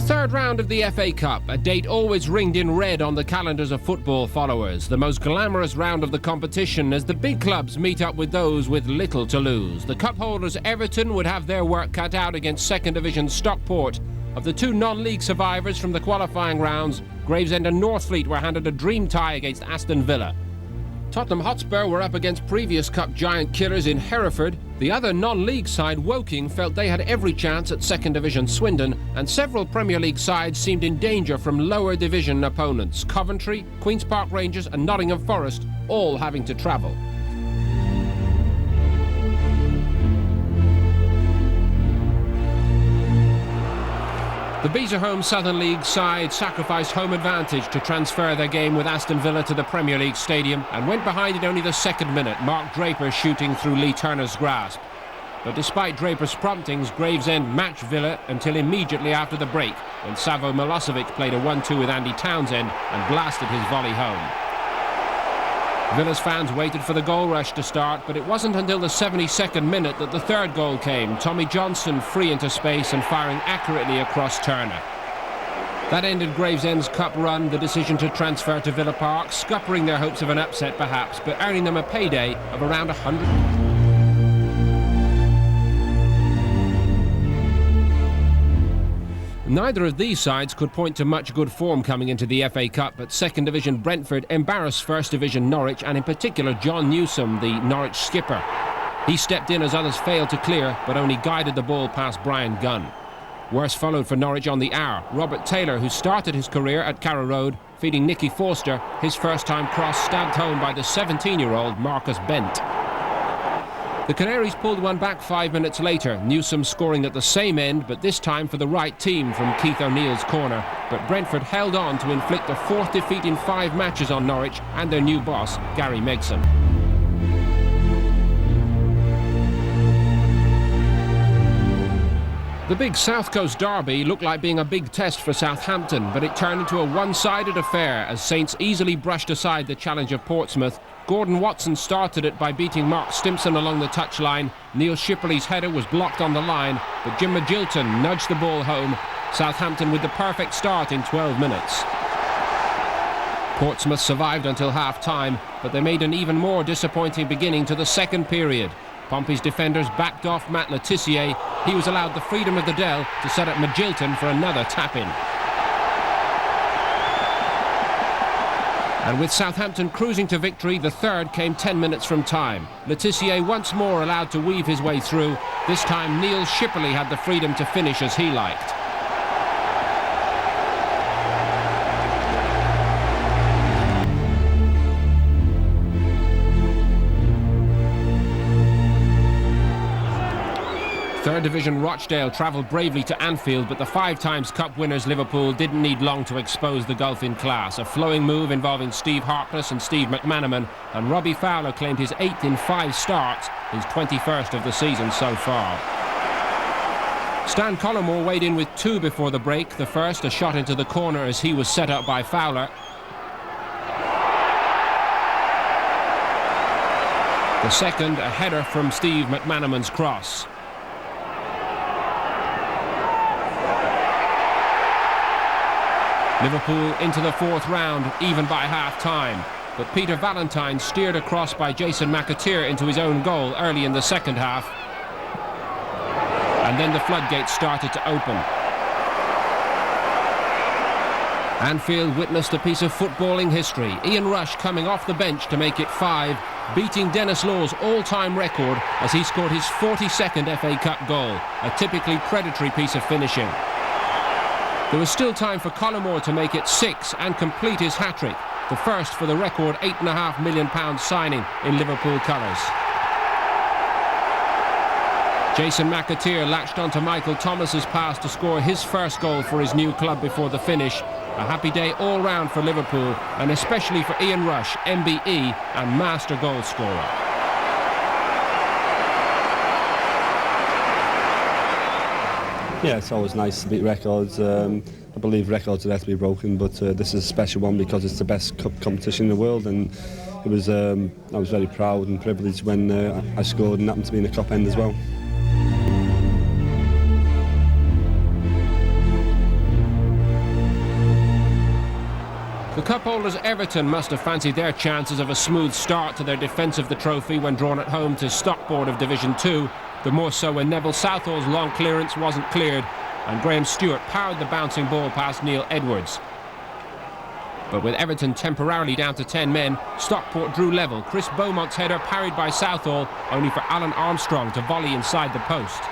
third round of the FA Cup, a date always ringed in red on the calendars of football followers. The most glamorous round of the competition as the big clubs meet up with those with little to lose. The cup holders Everton would have their work cut out against second division Stockport. Of the two non-league survivors from the qualifying rounds, Gravesend and Northfleet were handed a dream tie against Aston Villa. Tottenham Hotspur were up against previous cup giant killers in Hereford. The other non-league side, Woking, felt they had every chance at second division Swindon, and several Premier League sides seemed in danger from lower division opponents. Coventry, Queen's Park Rangers and Nottingham Forest all having to travel. The Beazerholm Southern League side sacrificed home advantage to transfer their game with Aston Villa to the Premier League stadium and went behind in only the second minute, Mark Draper shooting through Lee Turner's grasp. But despite Draper's promptings, Gravesend matched Villa until immediately after the break, when Savo Milosevic played a 1-2 with Andy Townsend and blasted his volley home. Villa's fans waited for the goal rush to start, but it wasn't until the 72nd minute that the third goal came. Tommy Johnson free into space and firing accurately across Turner. That ended Gravesend's cup run, the decision to transfer to Villa Park, scuppering their hopes of an upset perhaps, but earning them a payday of around 100. Neither of these sides could point to much good form coming into the FA Cup, but second division Brentford embarrassed first division Norwich, and in particular John Newsom, the Norwich skipper. He stepped in as others failed to clear, but only guided the ball past Brian Gunn. Worse followed for Norwich on the hour. Robert Taylor, who started his career at Carrow Road, feeding Nicky Forster, his first-time cross stabbed home by the 17-year-old Marcus Bent. The Canaries pulled one back 5 minutes later, Newsom scoring at the same end, but this time for the right team from Keith O'Neill's corner. But Brentford held on to inflict a fourth defeat in 5 matches on Norwich and their new boss, Gary Megson. The big South Coast derby looked like being a big test for Southampton, but it turned into a one-sided affair as Saints easily brushed aside the challenge of Portsmouth. Gordon Watson started it by beating Mark Stimpson along the touchline. Neil Shipperley's header was blocked on the line, but Jim Magilton nudged the ball home. Southampton with the perfect start in 12 minutes. Portsmouth survived until half-time, but they made an even more disappointing beginning to the second period. Pompey's defenders backed off Matt Le Tissier. He was allowed the freedom of the Dell to set up Magilton for another tap-in. And with Southampton cruising to victory, the third came 10 minutes from time. Le Tissier once more allowed to weave his way through. This time Neil Shipperley had the freedom to finish as he liked. Third division Rochdale travelled bravely to Anfield, but the 5 times cup winners Liverpool didn't need long to expose the gulf in class. A flowing move involving Steve Harkness and Steve McManaman, and Robbie Fowler claimed his 8th in 5 starts, his 21st of the season so far. Stan Collymore weighed in with 2 before the break. The first, a shot into the corner as he was set up by Fowler. The second, a header from Steve McManaman's cross. Liverpool into the 4th round, even by half-time. But Peter Valentine steered a cross by Jason McAteer into his own goal early in the second half. And then the floodgates started to open. Anfield witnessed a piece of footballing history. Ian Rush coming off the bench to make it 5, beating Dennis Law's all-time record as he scored his 42nd FA Cup goal, a typically predatory piece of finishing. There was still time for Collymore to make it 6 and complete his hat-trick, the first for the record £8.5 million signing in Liverpool colours. Jason McAteer latched onto Michael Thomas's pass to score his first goal for his new club before the finish. A happy day all round for Liverpool, and especially for Ian Rush, MBE and master goal scorer. Yeah, it's always nice to beat records. I believe records are there to be broken, but this is a special one because it's the best cup competition in the world, and it was. I was very proud and privileged when I scored and happened to be in the top end as well. cup holders Everton must have fancied their chances of a smooth start to their defence of the trophy when drawn at home to Stockport of Division 2, the more so when Neville Southall's long clearance wasn't cleared and Graham Stewart powered the bouncing ball past Neil Edwards. But with Everton temporarily down to 10 men, Stockport drew level. Chris Beaumont's header parried by Southall, only for Alan Armstrong to volley inside the post.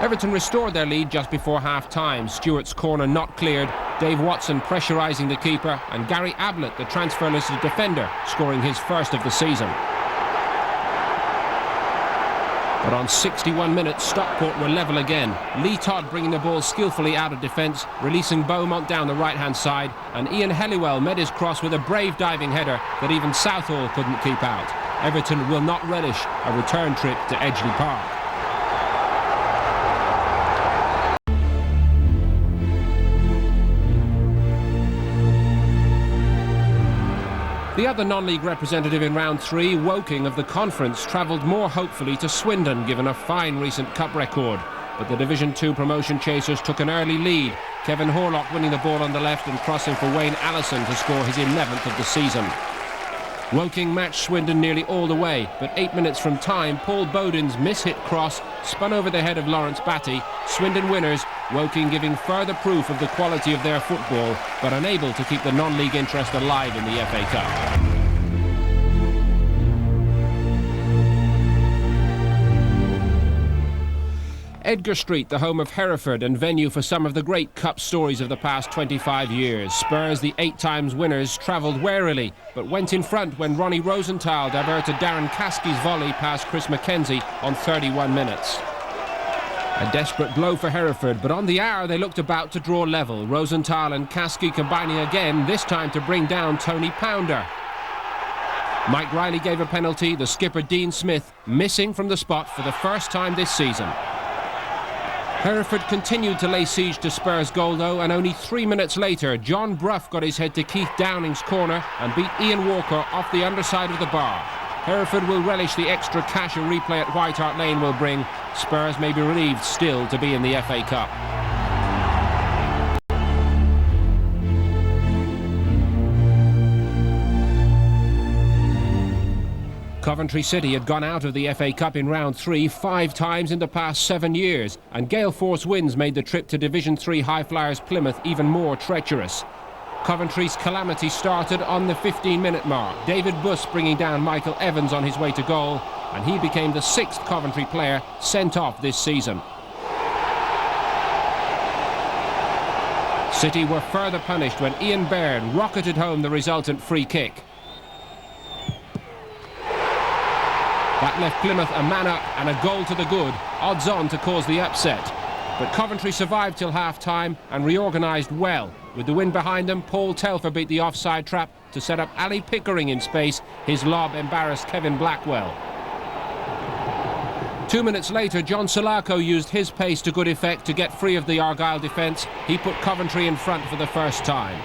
Everton restored their lead just before half-time. Stewart's corner not cleared, Dave Watson pressurising the keeper, and Gary Ablett, the transfer-listed defender, scoring his first of the season. But on 61 minutes, Stockport were level again. Lee Todd bringing the ball skillfully out of defence, releasing Beaumont down the right-hand side, and Ian Helliwell met his cross with a brave diving header that even Southall couldn't keep out. Everton will not relish a return trip to Edgeley Park. The other non-league representative in round 3, Woking of the Conference, travelled more hopefully to Swindon, given a fine recent cup record. But the Division 2 promotion chasers took an early lead, Kevin Horlock winning the ball on the left and crossing for Wayne Allison to score his 11th of the season. Woking matched Swindon nearly all the way, but 8 minutes from time, Paul Bowden's miss-hit cross spun over the head of Lawrence Batty. Swindon winners, Woking giving further proof of the quality of their football, but unable to keep the non-league interest alive in the FA Cup. Edgar Street, the home of Hereford and venue for some of the great cup stories of the past 25 years. Spurs, the 8 times winners, travelled warily, but went in front when Ronnie Rosenthal diverted Darren Caskey's volley past Chris Mackenzie on 31 minutes. A desperate blow for Hereford, but on the hour they looked about to draw level. Rosenthal and Caskey combining again, this time to bring down Tony Pounder. Mike Riley gave a penalty, the skipper Dean Smith missing from the spot for the first time this season. Hereford continued to lay siege to Spurs' goal though, and only 3 minutes later John Brough got his head to Keith Downing's corner and beat Ian Walker off the underside of the bar. Hereford will relish the extra cash a replay at White Hart Lane will bring. Spurs may be relieved still to be in the FA Cup. Coventry City had gone out of the FA Cup in round 3 5 times in the past 7 years, and gale force winds made the trip to Division 3 high flyers Plymouth even more treacherous. Coventry's calamity started on the 15-minute mark. David Buss bringing down Michael Evans on his way to goal, and he became the 6th Coventry player sent off this season. City were further punished when Ian Baird rocketed home the resultant free kick. That left Plymouth a man up and a goal to the good, odds on to cause the upset. But Coventry survived till half-time and reorganised well. With the win behind them, Paul Telfer beat the offside trap to set up Ali Pickering in space. His lob embarrassed Kevin Blackwell. 2 minutes later, John Salako used his pace to good effect to get free of the Argyle defence. He put Coventry in front for the first time.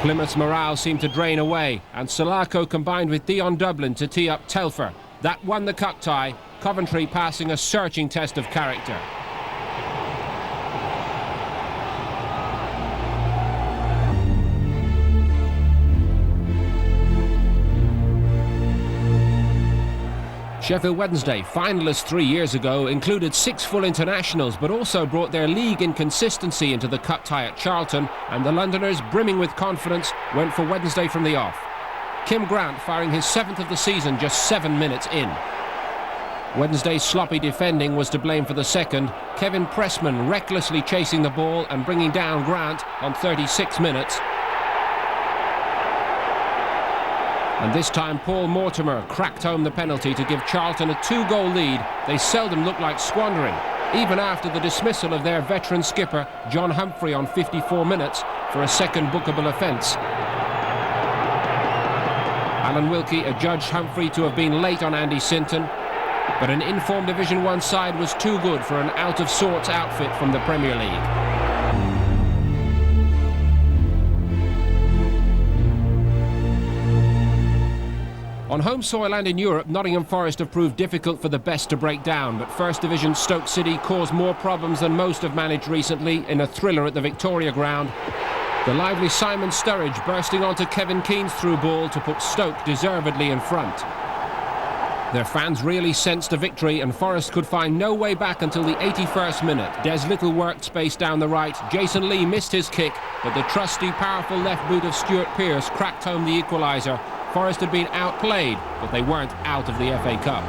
Plymouth's morale seemed to drain away, and Salako combined with Dion Dublin to tee up Telfer. That won the cup tie, Coventry passing a searching test of character. Sheffield Wednesday, finalists 3 years ago, included 6 full internationals, but also brought their league inconsistency into the cup tie at Charlton, and the Londoners, brimming with confidence, went for Wednesday from the off. Kim Grant firing his 7th of the season just 7 minutes in. Wednesday's sloppy defending was to blame for the second. Kevin Pressman recklessly chasing the ball and bringing down Grant on 36 minutes. And this time Paul Mortimer cracked home the penalty to give Charlton a 2-goal lead they seldom looked like squandering, even after the dismissal of their veteran skipper John Humphrey on 54 minutes for a second bookable offence. Alan Wilkie adjudged Humphrey to have been late on Andy Sinton, but an informed Division 1 side was too good for an out-of-sorts outfit from the Premier League. On home soil and in Europe, Nottingham Forest have proved difficult for the best to break down, but First Division Stoke City caused more problems than most have managed recently in a thriller at the Victoria Ground. The lively Simon Sturridge bursting onto Kevin Keane's through ball to put Stoke deservedly in front. Their fans really sensed a victory, and Forest could find no way back until the 81st minute. Des Little worked space down the right. Jason Lee missed his kick, but the trusty, powerful left boot of Stuart Pearce cracked home the equaliser. Forest had been outplayed, but they weren't out of the FA Cup.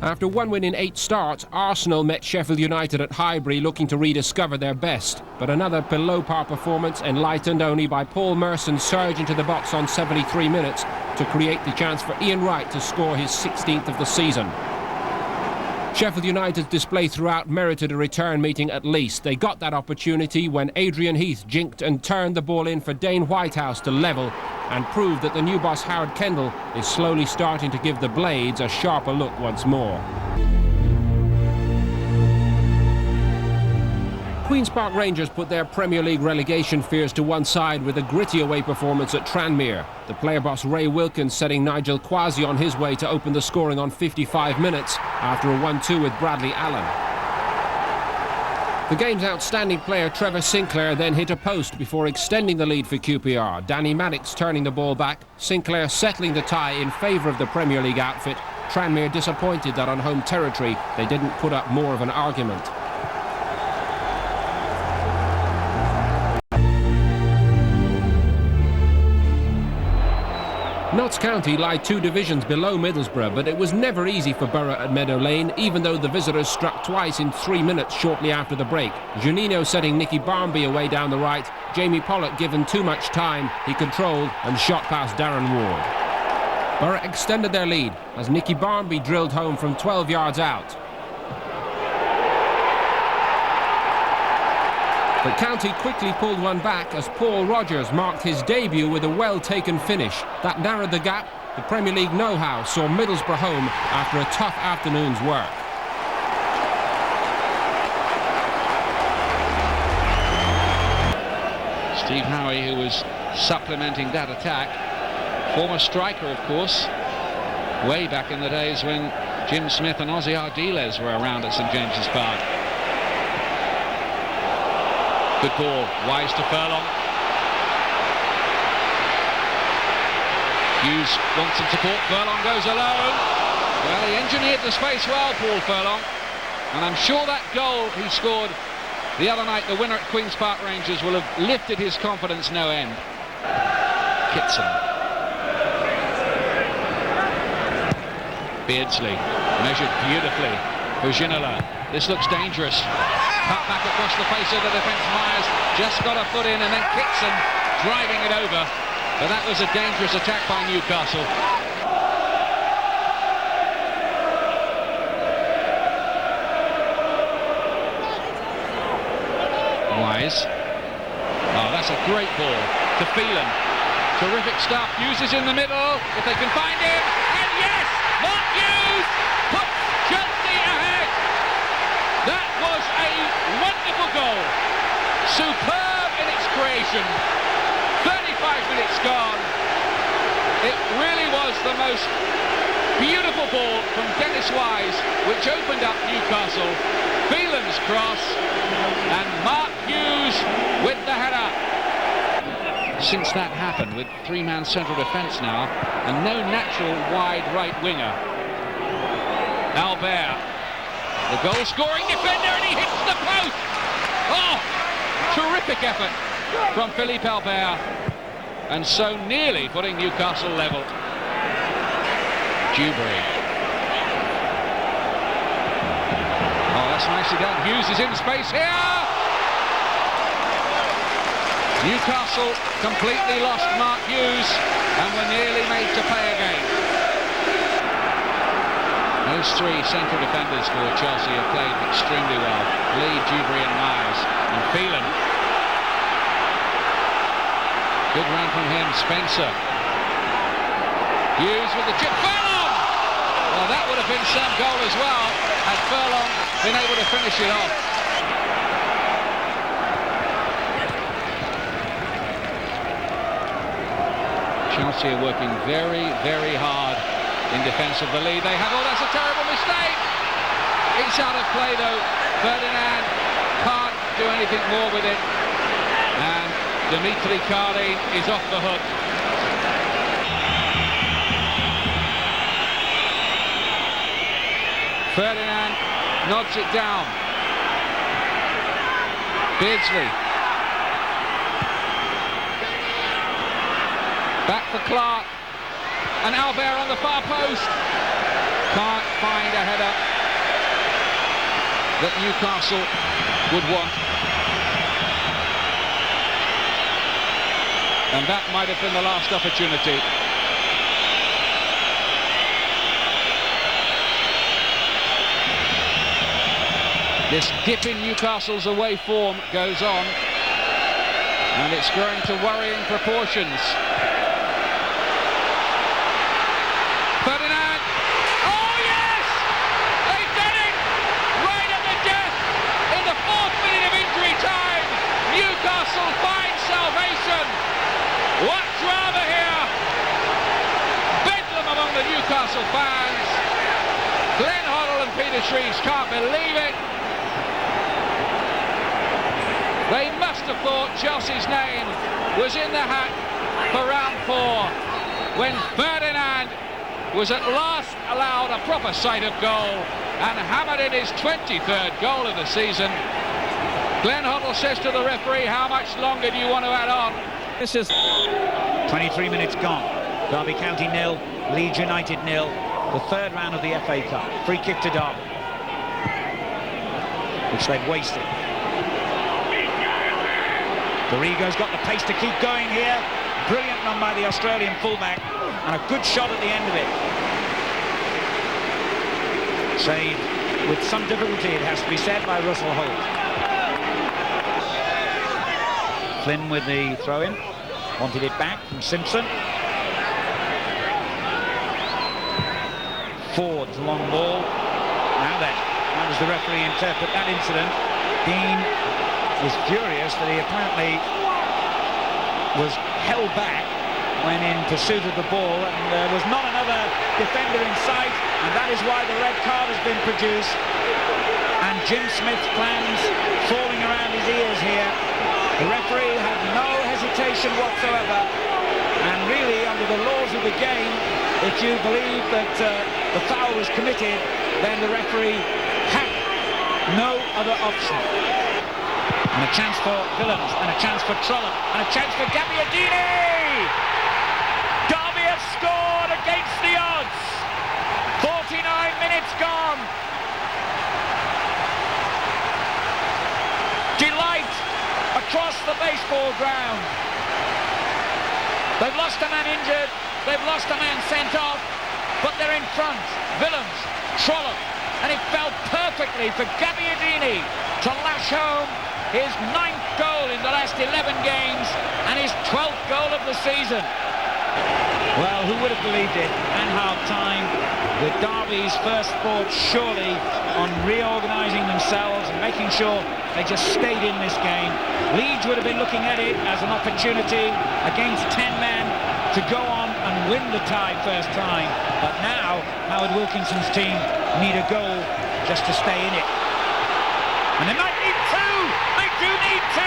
After one win in 8 starts, Arsenal met Sheffield United at Highbury looking to rediscover their best. But another below-par performance, enlightened only by Paul Merson's surge into the box on 73 minutes to create the chance for Ian Wright to score his 16th of the season. Sheffield United's display throughout merited a return meeting at least. They got that opportunity when Adrian Heath jinked and turned the ball in for Dane Whitehouse to level and proved that the new boss Howard Kendall is slowly starting to give the Blades a sharper look once more. Queen's Park Rangers put their Premier League relegation fears to one side with a gritty away performance at Tranmere. The player boss Ray Wilkins setting Nigel Quasi on his way to open the scoring on 55 minutes after a 1-2 with Bradley Allen. The game's outstanding player Trevor Sinclair then hit a post before extending the lead for QPR. Danny Maddox turning the ball back, Sinclair settling the tie in favour of the Premier League outfit. Tranmere disappointed that on home territory they didn't put up more of an argument. Notts County lie 2 divisions below Middlesbrough, but it was never easy for Borough at Meadow Lane, even though the visitors struck twice in 3 minutes shortly after the break. Juninho setting Nicky Barmby away down the right. Jamie Pollock given too much time. He controlled and shot past Darren Ward. Borough extended their lead as Nicky Barmby drilled home from 12 yards out. But County quickly pulled one back as Paul Rogers marked his debut with a well-taken finish. That narrowed the gap. The Premier League know-how saw Middlesbrough home after a tough afternoon's work. Steve Howie, who was supplementing that attack, former striker of course, way back in the days when Jim Smith and Ozzy Ardiles were around at St James's Park. Good ball, Wise to Furlong. Hughes wants some support, Furlong goes alone. Well, he engineered the space well, Paul Furlong. And I'm sure that goal he scored the other night, the winner at Queen's Park Rangers, will have lifted his confidence no end. Kitson. Beardsley, measured beautifully for Ginola. This looks dangerous. Cut back across the face of the defence. Myers just got a foot in, and then Kitson driving it over. But that was a dangerous attack by Newcastle. Wise. Oh, that's a great ball to Phelan. Terrific stuff. Hughes is in the middle. If they can find him. And yes! Mark Hughes puts Chelsea ahead. That was a wonderful goal. Superb in its creation. 35 minutes gone. It really was the most beautiful ball from Dennis Wise, which opened up Newcastle. Phelan's cross and Mark Hughes with the header. Since that happened, with 3-man central defence now and no natural wide right winger, Albert, the goal-scoring defender, and he hits the post. Oh, terrific effort from Philippe Albert, and so nearly putting Newcastle level. Dewberry. Oh, that's nicely done. Hughes is in space here. Newcastle completely lost Mark Hughes and were nearly made to pay again. Those 3 central defenders for Chelsea have played extremely well. Lee, Dewberry and Myers. And Phelan. Good run from him, Spencer. Hughes with the chip. Furlong! Well, that would have been some goal as well had Furlong been able to finish it off. Chelsea are working very, very hard in defence of the lead. They have, oh, that's a terrible mistake! It's out of play though. Ferdinand can't do anything more with it. And Dimitri Kardin is off the hook. Ferdinand nods it down. Beardsley. Back for Clark. And Albert on the far post. Can't find a header that Newcastle would want. And that might have been the last opportunity. This dip in Newcastle's away form goes on, and it's growing to worrying proportions. Ferdinand! Oh yes! They've done it! Right at the death! In the 4th minute of injury time, Newcastle finds salvation! What drama here! Bedlam among the Newcastle fans! Glenn Hoddle and Peter Shreves can't believe it! They must have thought Chelsea's name was in the hat for round 4 when Ferdinand was at last allowed a proper sight of goal and hammered in his 23rd goal of the season. Glenn Hoddle says to the referee, how much longer do you want to add on? This is 23 minutes gone. Derby County 0, Leeds United 0. The 3rd round of the FA Cup. Free kick to Derby, which they've wasted. Dorigo's got the pace to keep going here. Brilliant run by the Australian fullback, and a good shot at the end of it. Saved with some difficulty, it has to be said, by Russell Holt. Flynn with the throw-in. Wanted it back from Simpson. Ford's long ball. Now then, how does the referee interpret that incident? Dean is furious that he apparently was held back when in pursuit of the ball, and there was not another defender in sight, and that is why the red card has been produced. And Jim Smith's plans falling around his ears here. The referee had no hesitation whatsoever, and really, under the laws of the game, if you believe that the foul was committed, then the referee had no other option. And a chance for Willems, and a chance for Trollope, and a chance for Gabbiadini! Derby have scored against the odds! 49 minutes gone! Delight across the baseball ground. They've lost a man injured, they've lost a man sent off, but they're in front. Willems, Trollope, and it fell perfectly for Gabbiadini to lash home his 9th goal in the last 11 games and his 12th goal of the season. Well, who would have believed it? And half-time, with Derby's first thought surely on reorganising themselves and making sure they just stayed in this game. Leeds would have been looking at it as an opportunity against 10 men to go on and win the tie first time. But now, Howard Wilkinson's team need a goal just to stay in it. And they might need 2! They do need 2!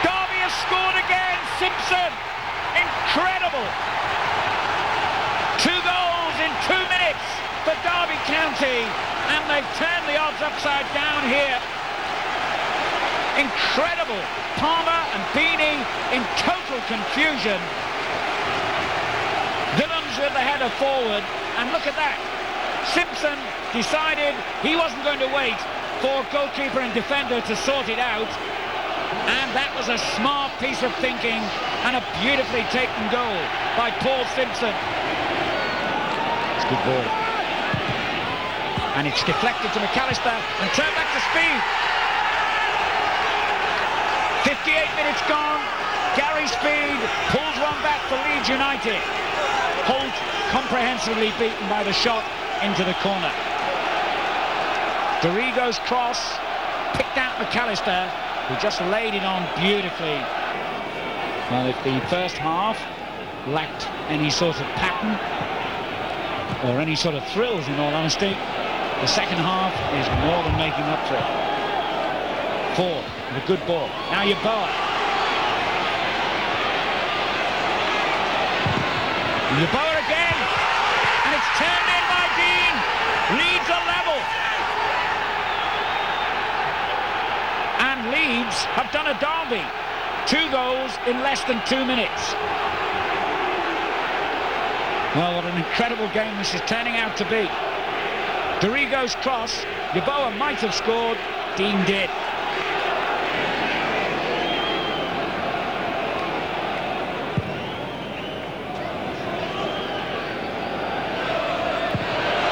Derby has scored again! Simpson! Incredible! 2 goals in 2 minutes for Derby County, and they've turned the odds upside down here. Incredible! Palmer and Beanie in total confusion. Willems with the header forward, and look at that. Simpson decided he wasn't going to wait for goalkeeper and defender to sort it out, and that was a smart piece of thinking and a beautifully taken goal by Paul Simpson. It's a good ball, and it's deflected to McAllister and turned back to speed. 58 minutes gone. Gary Speed pulls one back for Leeds United. Holt comprehensively beaten by the shot into the corner. Dorigo's cross picked out McAllister, who just laid it on beautifully. Well, if the first half lacked any sort of pattern or any sort of thrills, in all honesty. The second half is more than making up for it. Ford with a good ball. Now Yeboah. Yeboah again, and it's turned in by Dean. Leeds are level. And Leeds have done a Derby. 2 goals in less than 2 minutes. Well, what an incredible game this is turning out to be. Dorigo's cross, Yeboah might have scored, Dean did.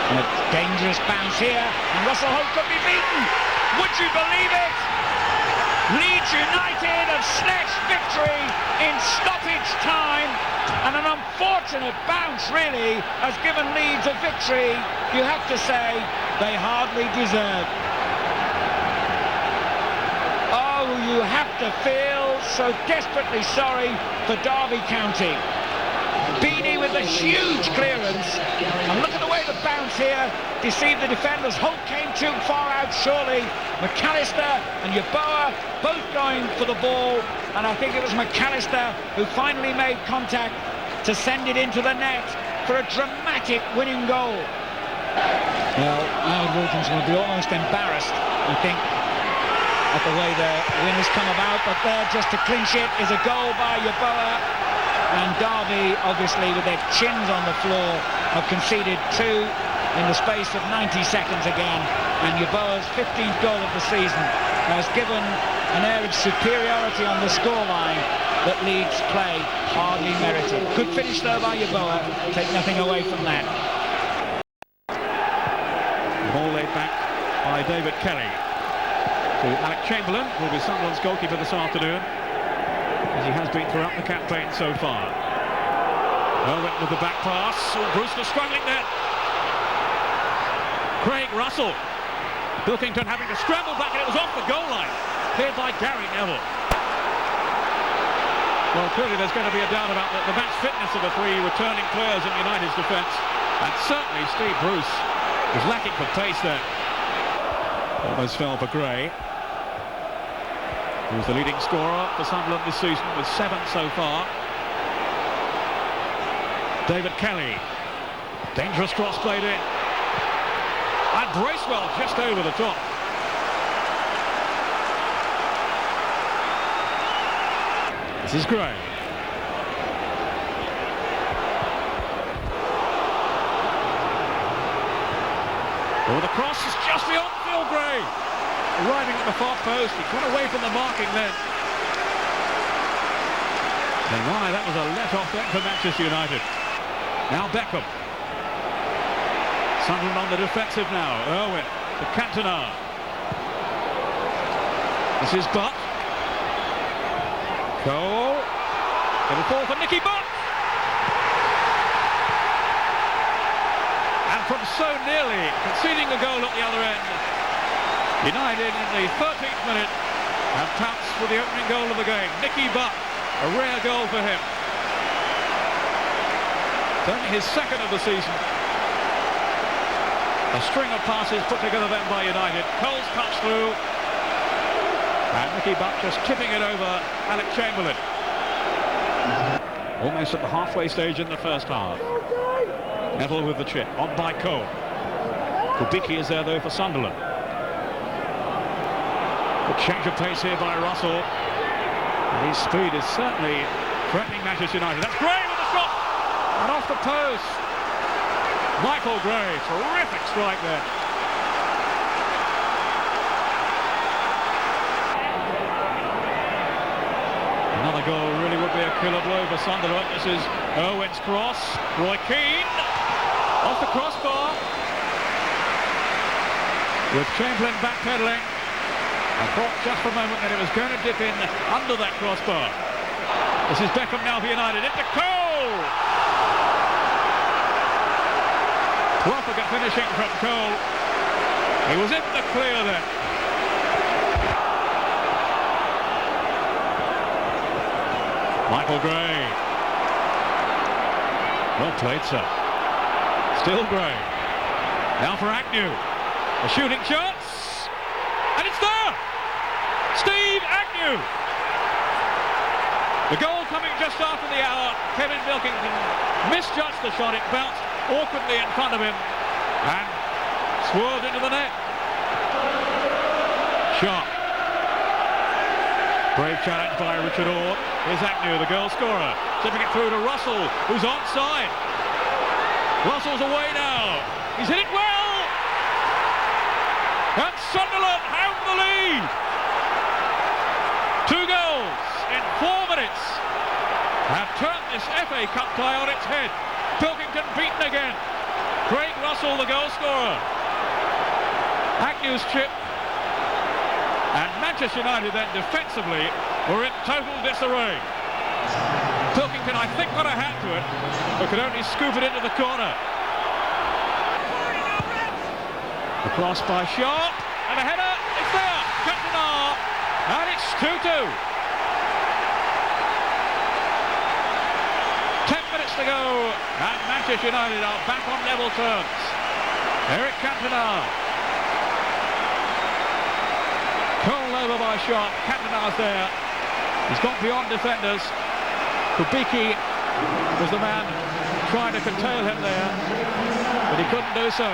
And a dangerous bounce here, and Russell Hope could be beaten. Would you believe it? Leeds United have snatched victory in stoppage time, and an unfortunate bounce really has given Leeds a victory you have to say they hardly deserve. Oh, you have to feel so desperately sorry for Derby County. Beanie with a huge clearance, and look at the way the bounce here deceived the defenders. Hope came too far out, surely. McAllister and Yeboah both going for the ball, and I think it was McAllister who finally made contact to send it into the net for a dramatic winning goal. Well, Howard Wilkinson will be almost embarrassed, I think, at the way the win has come about, but there, just to clinch it, is a goal by Yeboah. And Derby, obviously, with their chins on the floor, have conceded 2 in the space of 90 seconds again. And Yeboah's 15th goal of the season has given an air of superiority on the scoreline that Leeds play hardly merited. Good finish, though, by Yeboah. Take nothing away from that. Ball laid back by David Kelly to Alec Chamberlain, who will be Sunderland's goalkeeper this afternoon, as he has been throughout the campaign so far. Irwin with the back pass. Oh, Brewster struggling there. Craig Russell. Pilkington having to scramble back, and it was off the goal line. Cleared by Gary Neville. Well, clearly there's going to be a doubt about the match fitness of the 3 returning players in United's defence. And certainly Steve Bruce was lacking for pace there. Almost fell for Gray, who's the leading scorer for Sunderland this season with 7 so far. David Kelly. Dangerous cross played in. And Bracewell just over the top. This is Gray. Oh, the cross is just beyond Phil Gray. Arriving at the far post, he got away from the marking then. And why, that was a let-off then for Manchester United. Now Beckham. Sunderland on the defensive now. Irwin to Cantona. This is Butt. Cole. It'll fall for Nicky Butt. And from so nearly conceding a goal at the other end, United in the 13th minute have pounced for the opening goal of the game. Nicky Butt, a rare goal for him. It's only his 2nd of the season. A string of passes put together then by United. Cole's cuts through. And Nicky Butt just tipping it over Alec Chamberlain. Almost at the halfway stage in the first half. Neville with the chip, on by Cole. Kubicki is there though for Sunderland. Good change of pace here by Russell. And his speed is certainly threatening Manchester United. That's Gray with the shot! And off the post. Michael Gray, terrific strike there. Another goal really would be a killer blow for Sunderland. This is Irwin's cross. Roy Keane off the crossbar. With Chamberlain backpedaling. I thought just for a moment that it was going to dip in under that crossbar. This is Beckham now for United. Into Cole! Profligate finishing from Cole. He was in the clear then. Michael Gray. Well played, sir. Still Gray. Now for Agnew. A shooting chance. And it's there! Steve Agnew! The goal coming just after the hour. Kevin Pilkington misjudged the shot. It bounced awkwardly in front of him and swerved into the net. Sharp. Brave challenge by Richard Orr. Here's Agnew, the goal scorer. Slipping it through to Russell, who's onside. Russell's away now. He's hit it well. And Sunderland have the lead. 2 goals in 4 minutes have turned this FA Cup tie on its head. Pilkington beaten again. Craig Russell, the goal scorer. Agnew's chip. And Manchester United then defensively were in total disarray. Pilkington, I think, got a hand to it, but could only scoop it into the corner. The cross by Sharp, and a header, it's there, Cantona, and it's 2-2. 10 minutes to go, and Manchester United are back on level terms. Eric Cantona. Curled over by Sharp, Cantona's there. He's got beyond defenders. Kubicki was the man trying to curtail him there, but he couldn't do so.